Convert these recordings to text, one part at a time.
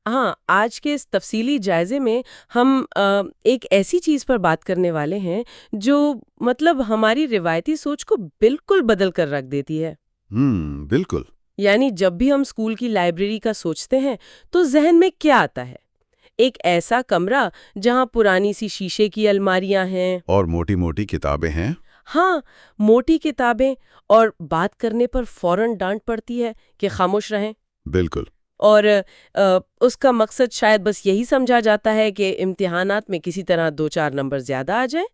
ہاں، آج کے اس تفصیلی جائزے میں ہم ایک ایسی چیز پر بات کرنے والے ہیں جو مطلب ہماری روایتی سوچ کو بالکل بدل کر رکھ دیتی ہے۔ بالکل۔ یعنی جب بھی ہم اسکول کی لائبریری کا سوچتے ہیں تو ذہن میں کیا آتا ہے؟ ایک ایسا کمرہ جہاں پرانی سی شیشے کی الماریاں ہیں اور موٹی موٹی کتابیں ہیں۔ ہاں، موٹی کتابیں، اور بات کرنے پر فوراً ڈانٹ پڑتی ہے کہ خاموش رہیں۔ بالکل۔ اور اس کا مقصد شاید بس یہی سمجھا جاتا ہے کہ امتحانات میں کسی طرح 2-4 نمبر زیادہ آ جائیں۔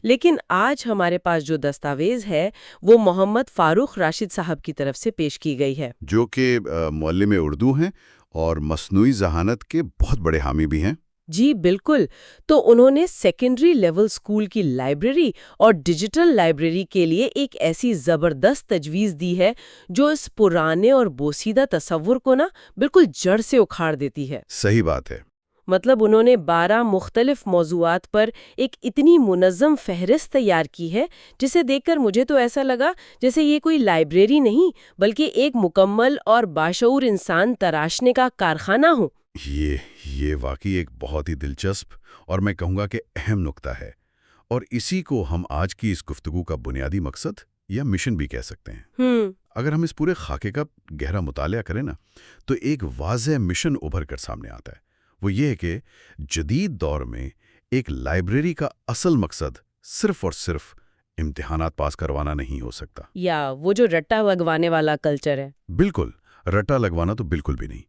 لیکن آج ہمارے پاس جو دستاویز ہے وہ محمد فاروق راشد صاحب کی طرف سے پیش کی گئی ہے، جو کہ معلم اردو ہیں اور مصنوعی ذہانت کے بہت بڑے حامی بھی ہیں۔ جی بالکل۔ تو انہوں نے سیکنڈری لیول اسکول کی لائبریری اور ڈیجیٹل لائبریری کے لیے ایک ایسی زبردست تجویز دی ہے جو اس پرانے اور بوسیدہ تصور کو بالکل جڑ سے اکھاڑ دیتی ہے۔ صحیح بات ہے۔ مطلب انہوں نے 12 مختلف موضوعات پر ایک اتنی منظم فہرست تیار کی ہے جسے دیکھ کر مجھے تو ایسا لگا جیسے یہ کوئی لائبریری نہیں بلکہ ایک مکمل اور باشعور انسان تراشنے کا کارخانہ ہو۔ یہ واقعی ایک بہت ہی دلچسپ اور میں کہوں گا کہ اہم نکتہ ہے، اور اسی کو ہم آج کی اس گفتگو کا بنیادی مقصد یا مشن بھی کہہ سکتے ہیں۔ اگر ہم اس پورے خاکے کا گہرا مطالعہ کریں تو ایک واضح مشن ابھر کر سامنے آتا ہے۔ وہ یہ ہے کہ جدید دور میں ایک لائبریری کا اصل مقصد صرف اور صرف امتحانات پاس کروانا نہیں ہو سکتا، یا وہ جو رٹا لگوانے والا کلچر ہے۔ بالکل، رٹا لگوانا تو بالکل بھی نہیں۔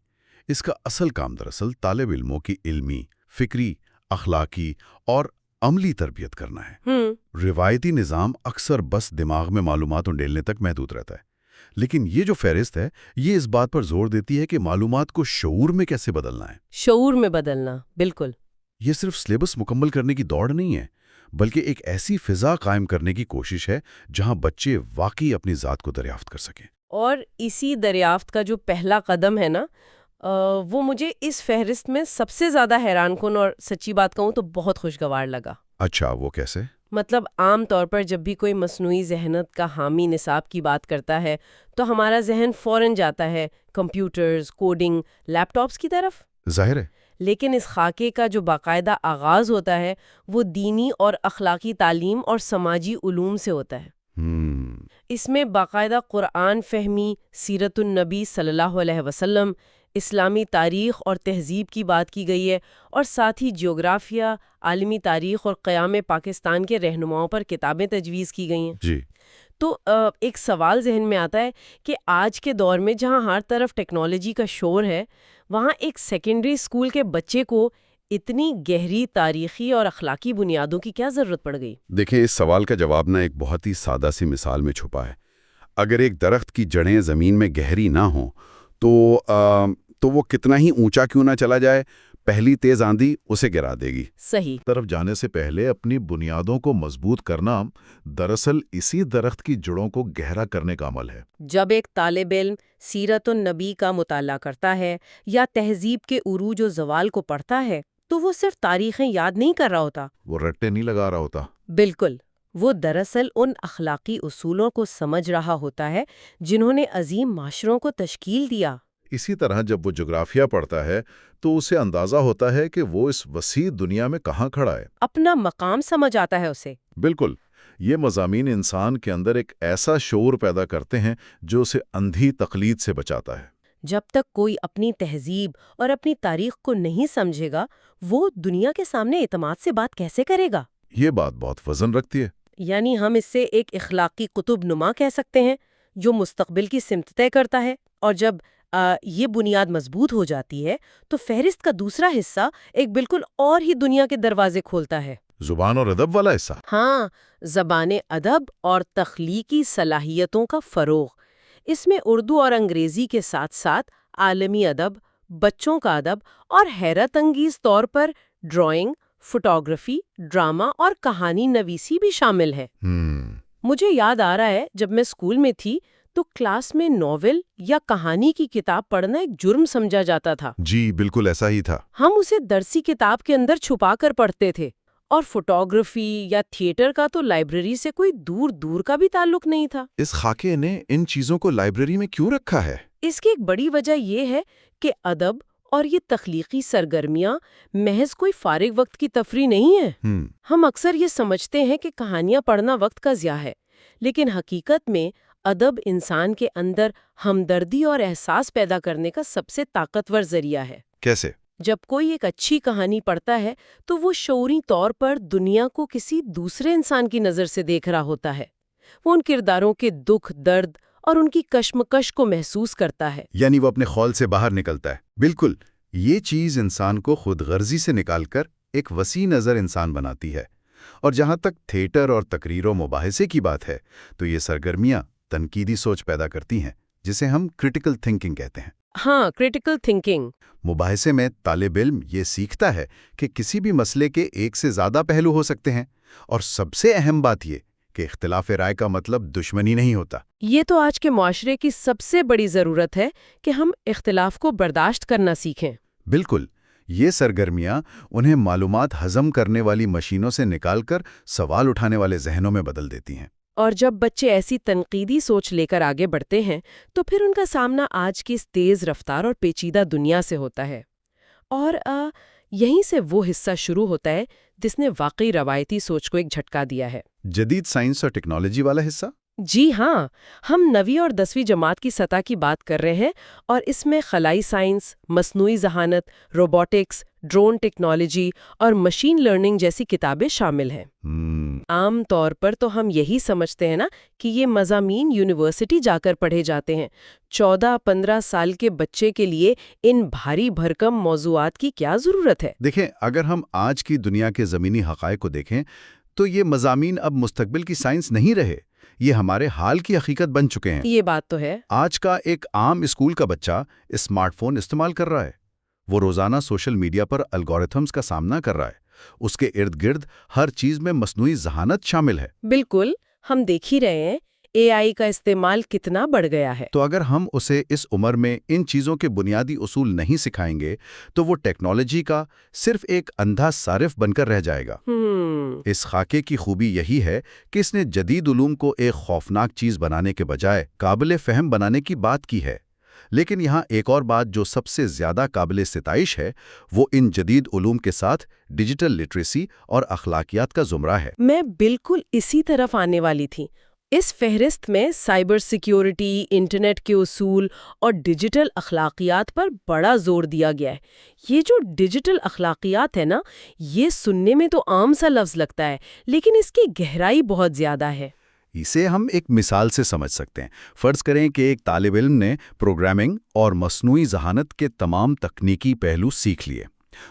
اس کا اصل کام دراصل طالب علموں کی علمی، فکری، اخلاقی اور عملی تربیت کرنا ہے۔ روایتی نظام اکثر بس دماغ میں معلومات انڈیلنے تک محدود رہتا ہے، لیکن یہ جو فہرست ہے یہ اس بات پر زور دیتی ہے کہ معلومات کو شعور میں کیسے بدلنا ہے۔ شعور میں بدلنا، بالکل۔ یہ صرف سلیبس مکمل کرنے کی دوڑ نہیں ہے، بلکہ ایک ایسی فضا قائم کرنے کی کوشش ہے جہاں بچے واقعی اپنی ذات کو دریافت کر سکیں۔ اور اسی دریافت کا جو پہلا قدم ہے وہ مجھے اس فہرست میں سب سے زیادہ حیران کن اور سچی بات کہوں تو بہت خوشگوار لگا۔ اچھا، وہ کیسے؟ مطلب عام طور پر جب بھی کوئی مصنوعی ذہنت کا حامی نصاب کی بات کرتا ہے تو ہمارا ذہن فوراً جاتا ہے کمپیوٹرز، کوڈنگ، لیپ ٹاپس کی طرف۔ ظاہر ہے۔ لیکن اس خاکے کا جو باقاعدہ آغاز ہوتا ہے وہ دینی اور اخلاقی تعلیم اور سماجی علوم سے ہوتا ہے۔ اس میں باقاعدہ قرآن فہمی، سیرت النبی صلی اللہ علیہ وسلم، اسلامی تاریخ اور تہذیب کی بات کی گئی ہے، اور ساتھ ہی جغرافیہ، عالمی تاریخ اور قیام پاکستان کے رہنماؤں پر کتابیں تجویز کی گئی ہیں۔ جی۔ تو ایک سوال ذہن میں آتا ہے کہ آج کے دور میں جہاں ہر طرف ٹیکنالوجی کا شور ہے، وہاں ایک سیکنڈری اسکول کے بچے کو اتنی گہری تاریخی اور اخلاقی بنیادوں کی کیا ضرورت پڑ گئی؟ دیکھیں، اس سوال کا جواب ایک بہت ہی سادہ سی مثال میں چھپا ہے۔ اگر ایک درخت کی جڑیں زمین میں گہری نہ ہوں تو وہ کتنا ہی اونچا کیوں نہ چلا جائے، پہلی تیز آندھی اسے گرا دے گی۔ صحیح۔ طرف جانے سے پہلے اپنی بنیادوں کو مضبوط کرنا دراصل اسی درخت کی جڑوں کو گہرا کرنے کا عمل ہے۔ جب ایک طالب علم سیرت النبی کا مطالعہ کرتا ہے یا تہذیب کے عروج و زوال کو پڑھتا ہے تو وہ صرف تاریخیں یاد نہیں کر رہا ہوتا، وہ رٹے نہیں لگا رہا ہوتا۔ بالکل، وہ دراصل ان اخلاقی اصولوں کو سمجھ رہا ہوتا ہے جنہوں نے عظیم معاشروں کو تشکیل دیا۔ اسی طرح جب وہ جغرافیہ پڑھتا ہے تو اسے اندازہ ہوتا ہے کہ وہ اس وسیع دنیا میں کہاں کھڑا ہے، اپنا مقام سمجھ آتا ہے اسے۔ بالکل۔ یہ مضامین انسان کے اندر ایک ایسا شعور پیدا کرتے ہیں جو اسے اندھی تقلید سے بچاتا ہے۔ جب تک کوئی اپنی تہذیب اور اپنی تاریخ کو نہیں سمجھے گا وہ دنیا کے سامنے اعتماد سے بات کیسے کرے گا؟ یہ بات بہت وزن رکھتی ہے۔ یعنی ہم اس سے ایک اخلاقی قطب نما کہہ سکتے ہیں جو مستقبل کی سمت طے کرتا ہے، اور جب یہ بنیاد مضبوط ہو جاتی ہے تو فہرست کا دوسرا حصہ ایک بالکل اور ہی دنیا کے دروازے کھولتا ہے۔ زبان اور ادب والا حصہ۔ ہاں، زبان ادب اور تخلیقی صلاحیتوں کا فروغ۔ اس میں اردو اور انگریزی کے ساتھ ساتھ عالمی ادب، بچوں کا ادب اور حیرت انگیز طور پر ڈرائنگ، فوٹوگرافی، ڈرامہ اور کہانی نویسی بھی شامل ہے۔ مجھے یاد آ رہا ہے جب میں اسکول میں تھی تو کلاس میں ناول یا کہانی کی کتاب پڑھنا ایک جرم سمجھا جاتا تھا۔ جی بالکل ایسا ہی تھا۔ ہم اسے درسی کتاب کے اندر چھپا کر پڑھتے تھے، اور فوٹوگرافی یا تھیٹر کا تو لائبریری سے کوئی دور دور کا بھی تعلق نہیں تھا۔ اس خاکے نے ان چیزوں کو لائبریری میں کیوں رکھا ہے؟ اس کی ایک بڑی وجہ یہ ہے کہ ادب اور یہ تخلیقی سرگرمیاں محض کوئی فارغ وقت کی تفریح نہیں ہے۔ ہم اکثر یہ سمجھتے ہیں کہ کہانیاں پڑھنا وقت کا ضیاع ہے، لیکن حقیقت میں ادب انسان کے اندر ہمدردی اور احساس پیدا کرنے کا سب سے طاقتور ذریعہ ہے۔ کیسے؟ جب کوئی ایک اچھی کہانی پڑھتا ہے تو وہ شعوری طور پر دنیا کو کسی دوسرے انسان کی نظر سے دیکھ رہا ہوتا ہے۔ وہ ان کرداروں کے دکھ، درد اور ان کی کشمکش کو محسوس کرتا ہے۔ یعنی وہ اپنے خول سے باہر نکلتا ہے۔ بالکل، یہ چیز انسان کو خود غرضی سے نکال کر ایک وسیع نظر انسان بناتی ہے۔ اور جہاں تک تھیٹر اور تقریر و مباحثے کی بات ہے تو یہ سرگرمیاں تنقیدی سوچ پیدا کرتی ہیں، جسے ہم کرٹیکل تھنکنگ کہتے ہیں۔ ہاں، کرٹیکل تھنکنگ۔ مباحثے میں طالب علم یہ سیکھتا ہے کہ کسی بھی مسئلے کے ایک سے زیادہ پہلو ہو سکتے ہیں، اور سب سے اہم بات یہ کہ اختلاف رائے کا مطلب دشمنی نہیں ہوتا۔ یہ تو آج کے معاشرے کی سب سے بڑی ضرورت ہے کہ ہم اختلاف کو برداشت کرنا سیکھیں۔ بالکل، یہ سرگرمیاں انہیں معلومات ہضم کرنے والی مشینوں سے نکال کر سوال اٹھانے والے ذہنوں میں بدل دیتی ہیں۔ اور جب بچے ایسی تنقیدی سوچ لے کر آگے بڑھتے ہیں تو پھر ان کا سامنا آج کی اس تیز رفتار اور پیچیدہ دنیا سے ہوتا ہے، اور یہیں سے وہ حصہ شروع ہوتا ہے جس نے واقعی روایتی سوچ کو ایک جھٹکا دیا ہے۔ جدید سائنس اور ٹیکنالوجی والا حصہ؟ جی ہاں، ہم 9ویں اور 10ویں جماعت کی سطح کی بات کر رہے ہیں، اور اس میں خلائی سائنس، مصنوعی ذہانت، روبوٹکس، ڈرون ٹیکنالوجی اور مشین لرننگ جیسی کتابیں شامل ہیں۔ عام طور پر تو ہم یہی سمجھتے ہیں نا کہ یہ مضامین یونیورسٹی جا کر پڑھے جاتے ہیں۔ 14-15 سال کے بچے کے لیے ان بھاری بھرکم موضوعات کی کیا ضرورت ہے؟ دیکھیں، اگر ہم آج کی دنیا کے زمینی حقائق کو دیکھیں تو یہ مضامین اب مستقبل کی سائنس نہیں رہے، یہ ہمارے حال کی حقیقت بن چکے ہیں۔ یہ بات تو ہے۔ آج کا ایک عام اسکول کا بچہ اسمارٹ فون استعمال کر رہا ہے، وہ روزانہ سوشل میڈیا پر الگورتھمز کا سامنا کر رہا ہے، اس کے ارد گرد ہر چیز میں مصنوعی ذہانت شامل ہے۔ بالکل، ہم دیکھ ہی رہے ہیں AI کا استعمال کتنا بڑھ گیا ہے۔ تو اگر ہم اسے اس عمر میں ان چیزوں کے بنیادی اصول نہیں سکھائیں گے تو وہ ٹیکنالوجی کا صرف ایک اندھا صارف بن کر رہ جائے گا۔ اس خاکے کی خوبی یہی ہے کہ اس نے جدید علوم کو ایک خوفناک چیز بنانے کے بجائے قابل فہم بنانے کی بات کی ہے۔ لیکن یہاں ایک اور بات جو سب سے زیادہ قابل ستائش ہے، وہ ان جدید علوم کے ساتھ ڈیجیٹل لٹریسی اور اخلاقیات کا زمرہ ہے۔ میں بالکل اسی طرف آنے والی تھی۔ اس فہرست میں سائبر سیکیورٹی، انٹرنیٹ کے اصول اور ڈیجیٹل اخلاقیات پر بڑا زور دیا گیا ہے۔ یہ جو ڈیجیٹل اخلاقیات ہے نا، یہ سننے میں تو عام سا لفظ لگتا ہے، لیکن اس کی گہرائی بہت زیادہ ہے۔ اسے ہم ایک مثال سے سمجھ سکتے ہیں۔ فرض کریں کہ ایک طالب علم نے پروگرامنگ اور مصنوعی ذہانت کے تمام تکنیکی پہلو سیکھ لیے،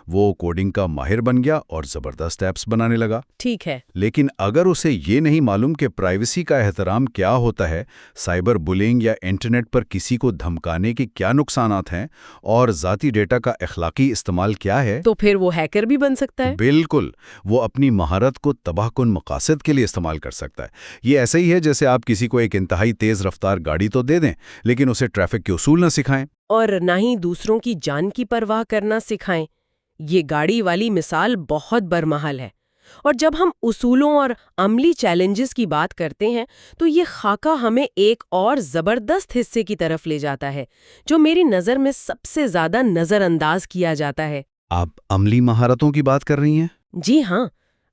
وہ کوڈنگ کا ماہر بن گیا اور زبردست ایپس بنانے لگا۔ ٹھیک ہے، لیکن اگر اسے یہ نہیں معلوم کہ پرائیویسی کا احترام کیا ہوتا ہے، سائبر بلینگ یا انٹرنیٹ پر کسی کو دھمکانے کے کیا نقصانات ہیں، اور ذاتی ڈیٹا کا اخلاقی استعمال کیا ہے، تو پھر وہ ہیکر بھی بن سکتا ہے۔ بالکل، وہ اپنی مہارت کو تباہ کن مقاصد کے لیے استعمال کر سکتا ہے۔ یہ ایسا ہی ہے جیسے آپ کسی کو ایک انتہائی تیز رفتار گاڑی تو دے دیں، لیکن اسے ٹریفک کے اصول نہ سکھائیں، اور نہ ہی دوسروں کی جان کی پرواہ کرنا سکھائیں۔ یہ گاڑی والی مثال بہت برمحل ہے۔ اور جب ہم اصولوں اور عملی چیلنجز کی بات کرتے ہیں تو یہ خاکہ ہمیں ایک اور زبردست حصے کی طرف لے جاتا ہے جو میری نظر میں سب سے زیادہ نظر انداز کیا جاتا ہے۔ آپ عملی مہارتوں کی بات کر رہی ہیں؟ جی ہاں،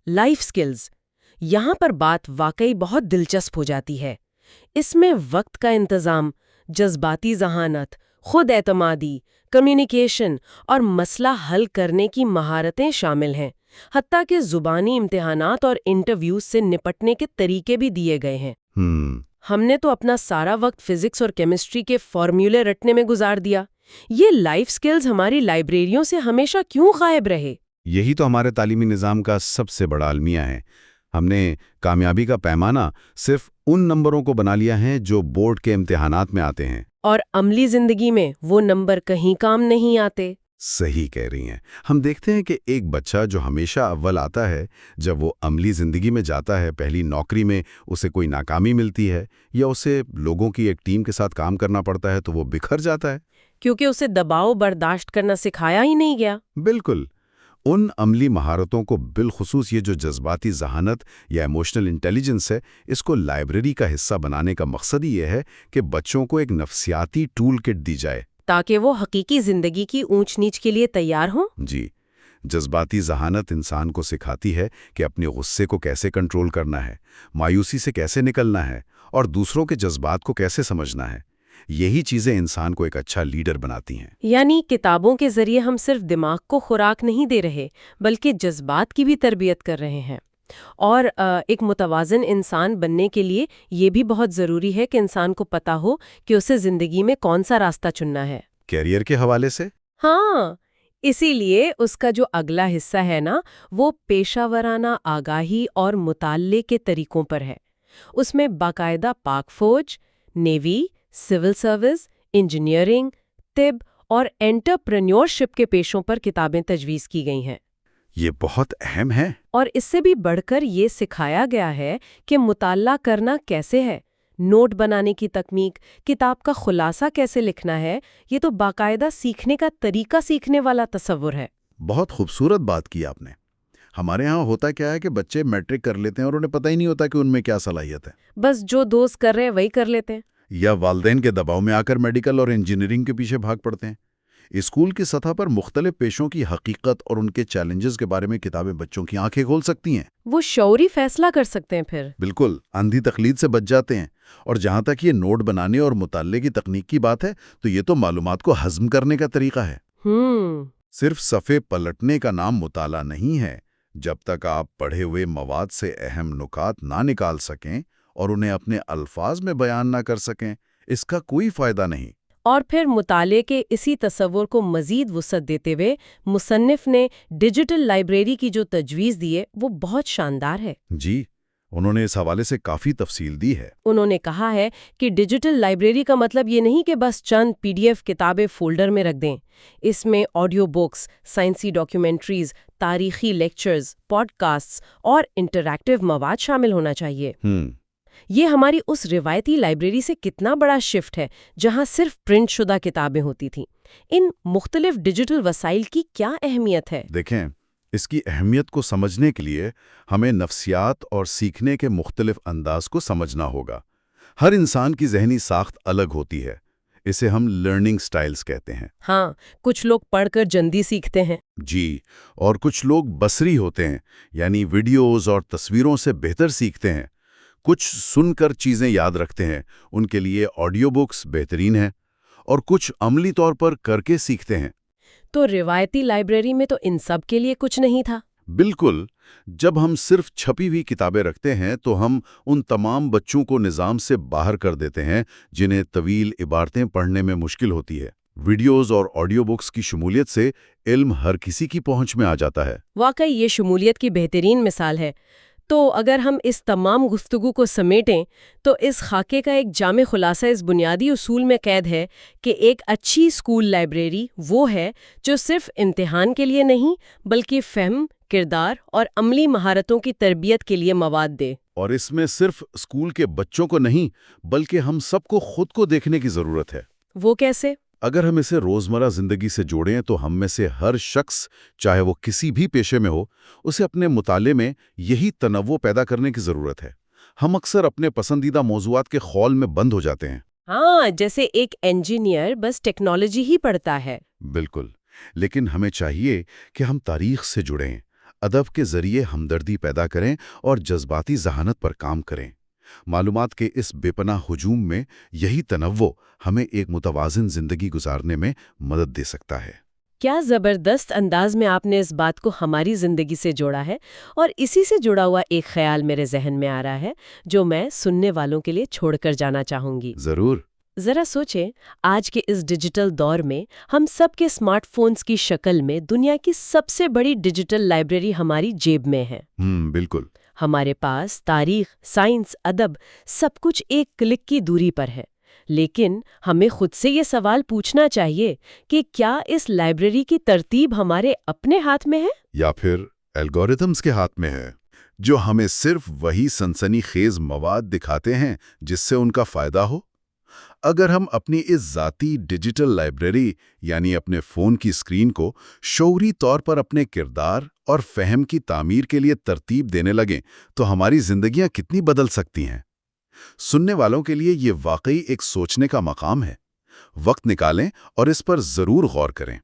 لائف سکلز۔ یہاں پر بات واقعی بہت دلچسپ ہو جاتی ہے۔ اس میں وقت کا انتظام، جذباتی ذہانت، خود اعتمادی، کمیونیکیشن اور مسئلہ حل کرنے کی مہارتیں شامل ہیں۔ حتیٰ کہ زبانی امتحانات اور انٹرویوز سے نپٹنے کے طریقے بھی دیے گئے ہیں۔ ہم نے تو اپنا سارا وقت فزکس اور کیمسٹری کے فارمولے رٹنے میں گزار دیا۔ یہ لائف سکلز ہماری لائبریریوں سے ہمیشہ کیوں غائب رہے؟ یہی تو ہمارے تعلیمی نظام کا سب سے بڑا المیہ ہے۔ ہم نے کامیابی کا پیمانہ صرف ان نمبروں کو بنا لیا ہے جو بورڈ کے امتحانات میں آتے ہیں، اور عملی زندگی میں وہ نمبر کہیں کام نہیں آتے۔ صحیح کہہ رہی ہیں۔ ہم دیکھتے ہیں کہ ایک بچہ جو ہمیشہ اول آتا ہے، جب وہ عملی زندگی میں جاتا ہے، پہلی نوکری میں اسے کوئی ناکامی ملتی ہے یا اسے لوگوں کی ایک ٹیم کے ساتھ کام کرنا پڑتا ہے تو وہ بکھر جاتا ہے، کیونکہ اسے دباؤ برداشت کرنا سکھایا ہی نہیں گیا۔ بالکل۔ ان عملی مہارتوں کو، بالخصوص یہ جو جذباتی ذہانت یا ایموشنل انٹیلیجنس ہے، اس کو لائبریری کا حصہ بنانے کا مقصد ہی یہ ہے کہ بچوں کو ایک نفسیاتی ٹول کٹ دی جائے تاکہ وہ حقیقی زندگی کی اونچ نیچ کے لیے تیار ہوں؟ جی، جذباتی ذہانت انسان کو سکھاتی ہے کہ اپنے غصے کو کیسے کنٹرول کرنا ہے، مایوسی سے کیسے نکلنا ہے اور دوسروں کے جذبات کو کیسے سمجھنا ہے۔ یہی چیزیں انسان کو ایک اچھا لیڈر بناتی ہیں۔ یعنی کتابوں کے ذریعے ہم صرف دماغ کو خوراک نہیں دے رہے بلکہ جذبات کی بھی تربیت کر رہے ہیں۔ اور ایک متوازن انسان بننے کے لیے یہ بھی بہت ضروری ہے کہ انسان کو پتہ ہو کہ اسے زندگی میں کون سا راستہ چننا ہے۔ کیریئر کے حوالے سے؟ ہاں، اسی لیے اس کا جو اگلا حصہ ہے نا، وہ پیشہ ورانہ آگاہی اور مطالعے کے طریقوں پر ہے۔ اس میں باقاعدہ پاک فوج، نیوی، سول سروس، انجینئرنگ، طب اور انٹرپرینیورشپ کے پیشوں پر کتابیں تجویز کی گئی ہیں۔ یہ بہت اہم ہے۔ اور اس سے بھی بڑھ کر یہ سکھایا گیا ہے کہ مطالعہ کرنا کیسے ہے، نوٹ بنانے کی تکنیک، کتاب کا خلاصہ کیسے لکھنا ہے، یہ تو باقاعدہ سیکھنے کا طریقہ سیکھنے والا تصور ہے۔ بہت خوبصورت بات کی آپ نے۔ ہمارے ہاں ہوتا کیا ہے کہ بچے میٹرک کر لیتے ہیں اور انہیں پتہ ہی نہیں ہوتا کہ ان میں کیا صلاحیت ہے۔ بس جو دوست کر رہے ہیں وہی کر لیتے ہیں، یا والدین کے دباؤ میں آ کر میڈیکل اور انجینئرنگ کے پیچھے بھاگ پڑتے ہیں۔ اسکول کی سطح پر مختلف پیشوں کی حقیقت اور ان کے چیلنجز کے بارے میں کتابیں بچوں کی آنکھیں کھول سکتی ہیں۔ وہ شعوری فیصلہ کر سکتے ہیں پھر۔ بالکل، اندھی تقلید سے بچ جاتے ہیں۔ اور جہاں تک یہ نوٹ بنانے اور مطالعے کی تکنیک کی بات ہے تو یہ تو معلومات کو ہضم کرنے کا طریقہ ہے۔ صرف صفحے پلٹنے کا نام مطالعہ نہیں ہے۔ جب تک آپ پڑھے ہوئے مواد سے اہم نکات نہ نکال سکیں اور انہیں اپنے الفاظ میں بیان نہ کر سکیں، اس کا کوئی فائدہ نہیں۔ اور پھر مطالعے کے اسی تصور کو مزید وسعت دیتے ہوئے مصنف نے ڈیجیٹل لائبریری کی جو تجویز دی ہے وہ بہت شاندار ہے۔ جی، انہوں نے اس حوالے سے کافی تفصیل دی ہے۔ انہوں نے کہا ہے کہ ڈیجیٹل لائبریری کا مطلب یہ نہیں کہ بس چند PDF کتابیں فولڈر میں رکھ دیں۔ اس میں آڈیو بکس، سائنسی ڈاکیومنٹریز، تاریخی لیکچرز، پوڈ کاسٹس اور انٹریکٹیو مواد شامل ہونا چاہیے۔ یہ ہماری اس روایتی لائبریری سے کتنا بڑا شفٹ ہے جہاں صرف پرنٹ شدہ کتابیں ہوتی تھیں۔ ان مختلف ڈیجیٹل وسائل کی کیا اہمیت ہے؟ دیکھیں، اس کی اہمیت کو سمجھنے کے لیے ہمیں نفسیات اور سیکھنے کے مختلف انداز کو سمجھنا ہوگا۔ ہر انسان کی ذہنی ساخت الگ ہوتی ہے۔ اسے ہم لرننگ سٹائلز کہتے ہیں۔ ہاں، کچھ لوگ پڑھ کر جلدی سیکھتے ہیں۔ جی، اور کچھ لوگ بصری ہوتے ہیں، یعنی ویڈیوز اور تصویروں سے بہتر سیکھتے ہیں۔ کچھ سن کر چیزیں یاد رکھتے ہیں، ان کے لیے آڈیو بکس بہترین ہیں، اور کچھ عملی طور پر کر کے سیکھتے ہیں۔ تو روایتی لائبریری میں تو ان سب کے لیے کچھ نہیں تھا۔ بالکل، جب ہم صرف چھپی ہوئی کتابیں رکھتے ہیں تو ہم ان تمام بچوں کو نظام سے باہر کر دیتے ہیں جنہیں طویل عبارتیں پڑھنے میں مشکل ہوتی ہے۔ ویڈیوز اور آڈیو بکس کی شمولیت سے علم ہر کسی کی پہنچ میں آ جاتا ہے۔ واقعی یہ شمولیت کی بہترین مثال ہے۔ تو اگر ہم اس تمام گفتگو کو سمیٹیں تو اس خاکے کا ایک جامع خلاصہ اس بنیادی اصول میں قید ہے کہ ایک اچھی اسکول لائبریری وہ ہے جو صرف امتحان کے لیے نہیں بلکہ فہم، کردار اور عملی مہارتوں کی تربیت کے لیے مواد دے۔ اور اس میں صرف اسکول کے بچوں کو نہیں بلکہ ہم سب کو خود کو دیکھنے کی ضرورت ہے۔ وہ کیسے؟ اگر ہم اسے روزمرہ زندگی سے جوڑیں تو ہم میں سے ہر شخص، چاہے وہ کسی بھی پیشے میں ہو، اسے اپنے مطالعے میں یہی تنوع پیدا کرنے کی ضرورت ہے۔ ہم اکثر اپنے پسندیدہ موضوعات کے خول میں بند ہو جاتے ہیں۔ ہاں، جیسے ایک انجینئر بس ٹیکنالوجی ہی پڑھتا ہے۔ بالکل، لیکن ہمیں چاہیے کہ ہم تاریخ سے جڑیں، ادب کے ذریعے ہمدردی پیدا کریں اور جذباتی ذہانت پر کام کریں۔ معلومات کے اس بے پناہ ہجوم میں یہی تنوع ہمیں ایک متوازن زندگی گزارنے میں مدد دے سکتا ہے۔ کیا زبردست انداز میں آپ نے اس بات کو ہماری زندگی سے جوڑا ہے، اور اسی سے جڑا ہوا ایک خیال میرے ذہن میں آ رہا ہے جو میں سننے والوں کے لیے چھوڑ کر جانا چاہوں گی۔ ضرور۔ ذرا سوچیں، آج کے اس ڈیجیٹل دور میں ہم سب کے اسمارٹ فونز کی شکل میں دنیا کی سب سے بڑی ڈیجیٹل لائبریری ہماری جیب میں ہے۔ بالکل۔ ہمارے پاس تاریخ، سائنس، ادب، سب کچھ ایک کلک کی دوری پر ہے۔ لیکن ہمیں خود سے یہ سوال پوچھنا چاہیے کہ کیا اس لائبریری کی ترتیب ہمارے اپنے ہاتھ میں ہے؟ یا پھر الگورتھمز کے ہاتھ میں ہے، جو ہمیں صرف وہی سنسنی خیز مواد دکھاتے ہیں جس سے ان کا فائدہ ہو؟ اگر ہم اپنی اس ذاتی ڈیجیٹل لائبریری یعنی اپنے فون کی اسکرین کو شعوری طور پر اپنے کردار اور فہم کی تعمیر کے لیے ترتیب دینے لگیں تو ہماری زندگیاں کتنی بدل سکتی ہیں۔ سننے والوں کے لیے یہ واقعی ایک سوچنے کا مقام ہے۔ وقت نکالیں اور اس پر ضرور غور کریں۔